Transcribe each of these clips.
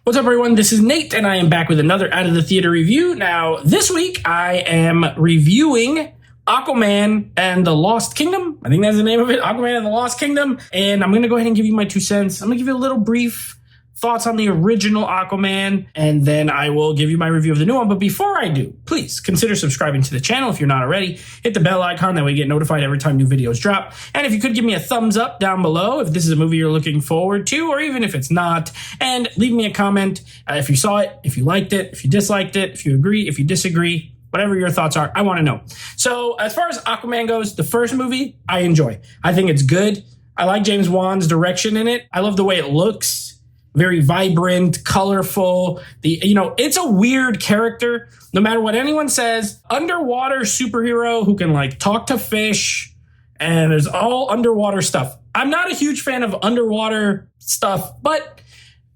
What's up, everyone? This is Nate, and I am back with another Out of the Theater review. Now, this week, I am reviewing Aquaman and the Lost Kingdom. I think that's the name of it, Aquaman and the Lost Kingdom. And I'm going to go ahead and give you my 2 cents. I'm going to give you a little brief thoughts on the original Aquaman, and then I will give you my review of the new one. But before I do, please consider subscribing to the channel if you're not already. Hit the bell icon, that way you get notified every time new videos drop. And if you could give me a thumbs up down below if this is a movie you're looking forward to, or even if it's not. And leave me a comment if you saw it, if you liked it, if you disliked it, if you agree, if you disagree. Whatever your thoughts are, I want to know. So as far as Aquaman goes, the first movie, I enjoy. I think it's good. I like James Wan's direction in it. I love the way it looks. Very vibrant, colorful. It's a weird character. No matter what anyone says, underwater superhero who can like talk to fish, and there's all underwater stuff. I'm not a huge fan of underwater stuff, but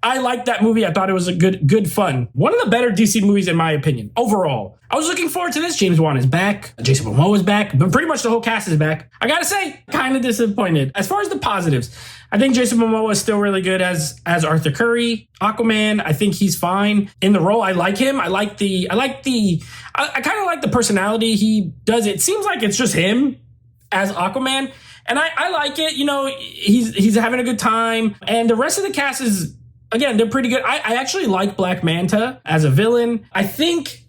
I liked that movie. I thought it was a good fun. One of the better DC movies in my opinion, overall. I was looking forward to this. James Wan is back. Jason Momoa is back. But pretty much the whole cast is back. I gotta say, kind of disappointed. As far as the positives, I think Jason Momoa is still really good as Arthur Curry. Aquaman, I think he's fine in the role. I like him. I kind of like the personality he does. It seems like it's just him as Aquaman. And I like it. He's having a good time. And the rest of the cast is, again, they're pretty good. I actually like Black Manta as a villain. I think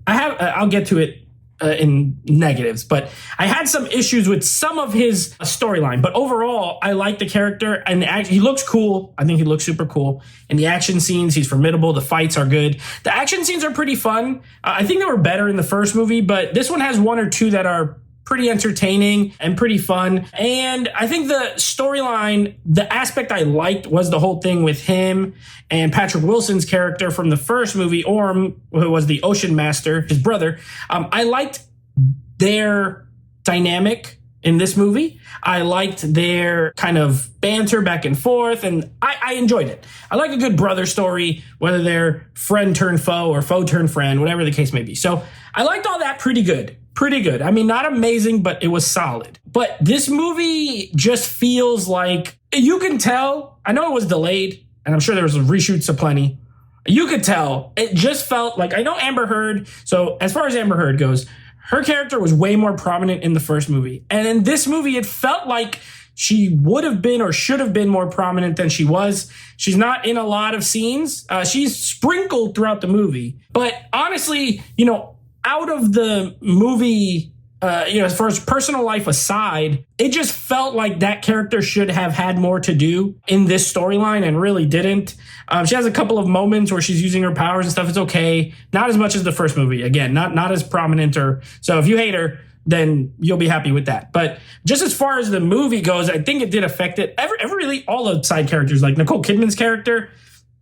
I'll get to it in negatives, but I had some issues with some of his storyline. But overall, I like the character, and he looks cool. I think he looks super cool. In the action scenes, he's formidable. The fights are good. The action scenes are pretty fun. I think they were better in the first movie, but this one has 1 or 2 that are pretty entertaining and pretty fun. And I think the storyline, the aspect I liked was the whole thing with him and Patrick Wilson's character from the first movie, Orm, who was the Ocean Master, his brother. I liked their dynamic in this movie. I liked their kind of banter back and forth, and I enjoyed it. I like a good brother story, whether they're friend turned foe or foe turned friend, whatever the case may be. So I liked all that pretty good. Pretty good. I mean, not amazing, but it was solid. But this movie just feels like, you can tell, I know it was delayed, and I'm sure there was reshoots aplenty. You could tell, it just felt like, I know Amber Heard, so as far as Amber Heard goes, her character was way more prominent in the first movie. And in this movie, it felt like she would have been or should have been more prominent than she was. She's not in a lot of scenes. She's sprinkled throughout the movie. But honestly, out of the movie, as far as personal life aside, it just felt like that character should have had more to do in this storyline and really didn't. She has a couple of moments where she's using her powers and stuff. It's okay. Not as much as the first movie. Again, not as prominent. So if you hate her, then you'll be happy with that. But just as far as the movie goes, I think it did affect it. Really, all the side characters, like Nicole Kidman's character,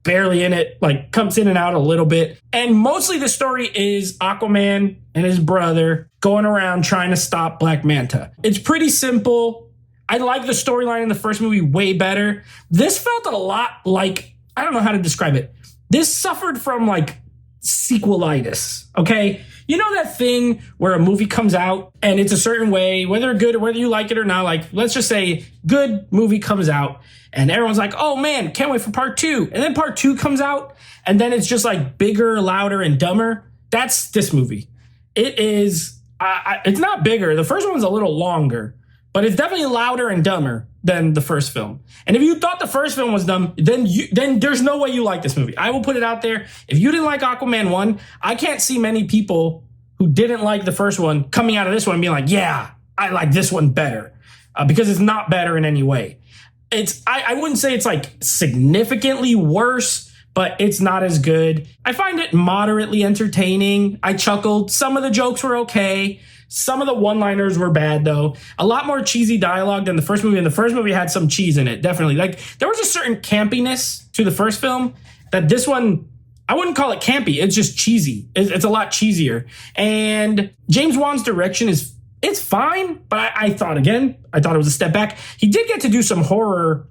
barely in it, like comes in and out a little bit. And mostly the story is Aquaman and his brother going around trying to stop Black Manta. It's pretty simple. I like the storyline in the first movie way better. This felt a lot like, I don't know how to describe it. This suffered from like sequelitis, okay? You know that thing where a movie comes out and it's a certain way, whether good or whether you like it or not, like let's just say good movie comes out and everyone's like, oh man, can't wait for part 2. And then part 2 comes out and then it's just like bigger, louder, and dumber. That's this movie. It is, it's not bigger. The first one's a little longer, but it's definitely louder and dumber than the first film. And if you thought the first film was dumb, then there's no way you like this movie. I will put it out there. If you didn't like Aquaman 1, I can't see many people who didn't like the first one coming out of this one and being like, yeah, I like this one better. Because it's not better in any way. I wouldn't say it's like significantly worse, but it's not as good. I find it moderately entertaining. I chuckled. Some of the jokes were okay. Some of the one-liners were bad, though. A lot more cheesy dialogue than the first movie, and the first movie had some cheese in it, definitely. Like, there was a certain campiness to the first film that this one, I wouldn't call it campy. It's just cheesy. It's a lot cheesier. And James Wan's direction it's fine, but I thought it was a step back. He did get to do some horror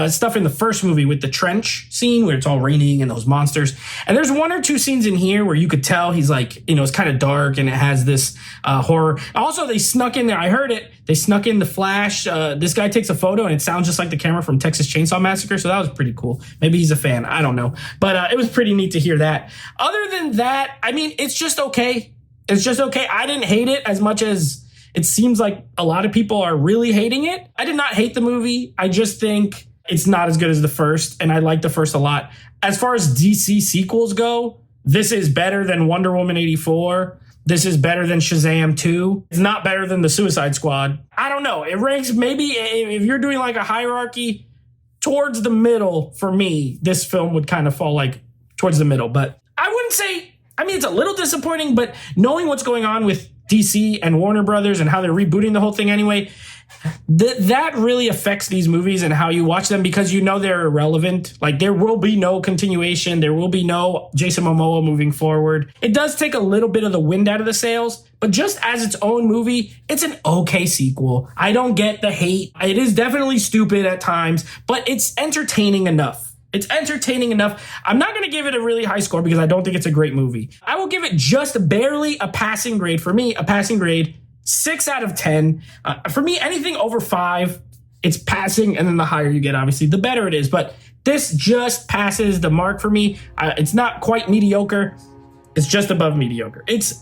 stuff in the first movie with the trench scene where it's all raining and those monsters. And there's one or two scenes in here where you could tell he's like, it's kind of dark and it has this horror. Also, they snuck in there. I heard it. They snuck in the flash. This guy takes a photo and it sounds just like the camera from Texas Chainsaw Massacre. So that was pretty cool. Maybe he's a fan. I don't know. But it was pretty neat to hear that. Other than that, I mean, it's just okay. It's just okay. I didn't hate it as much as it seems like a lot of people are really hating it. I did not hate the movie. I just think it's not as good as the first, and I like the first a lot. As far as DC sequels go, this is better than Wonder Woman 84. This is better than Shazam 2. It's not better than the Suicide Squad. I don't know. It ranks maybe if you're doing like a hierarchy towards the middle for me, this film would kind of fall like towards the middle. But I wouldn't say, I mean, it's a little disappointing, but knowing what's going on with DC and Warner Brothers and how they're rebooting the whole thing anyway, that really affects these movies and how you watch them because they're irrelevant. Like there will be no continuation. There will be no Jason Momoa moving forward. It does take a little bit of the wind out of the sails, but just as its own movie, it's an okay sequel. I don't get the hate. It is definitely stupid at times, but it's entertaining enough. It's entertaining enough. I'm not going to give it a really high score because I don't think it's a great movie. I will give it just barely a passing grade. For me, a passing grade, 6 out of 10. For me, anything over 5, it's passing. And then the higher you get, obviously, the better it is. But this just passes the mark for me. It's not quite mediocre. It's just above mediocre. It's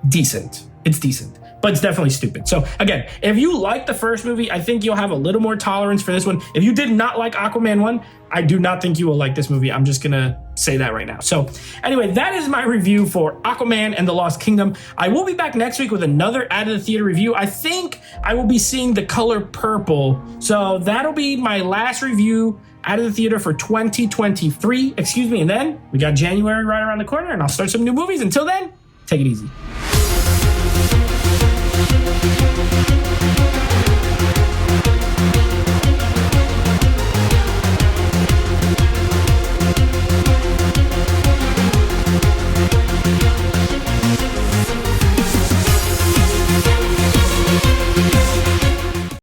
decent. It's decent. But it's definitely stupid. So again, if you like the first movie, I think you'll have a little more tolerance for this one. If you did not like Aquaman 1, I do not think you will like this movie. I'm just going to say that right now. So anyway, that is my review for Aquaman and the Lost Kingdom. I will be back next week with another Out of the Theater review. I think I will be seeing The Color Purple. So that'll be my last review out of the theater for 2023. Excuse me. And then we got January right around the corner and I'll start some new movies. Until then, take it easy.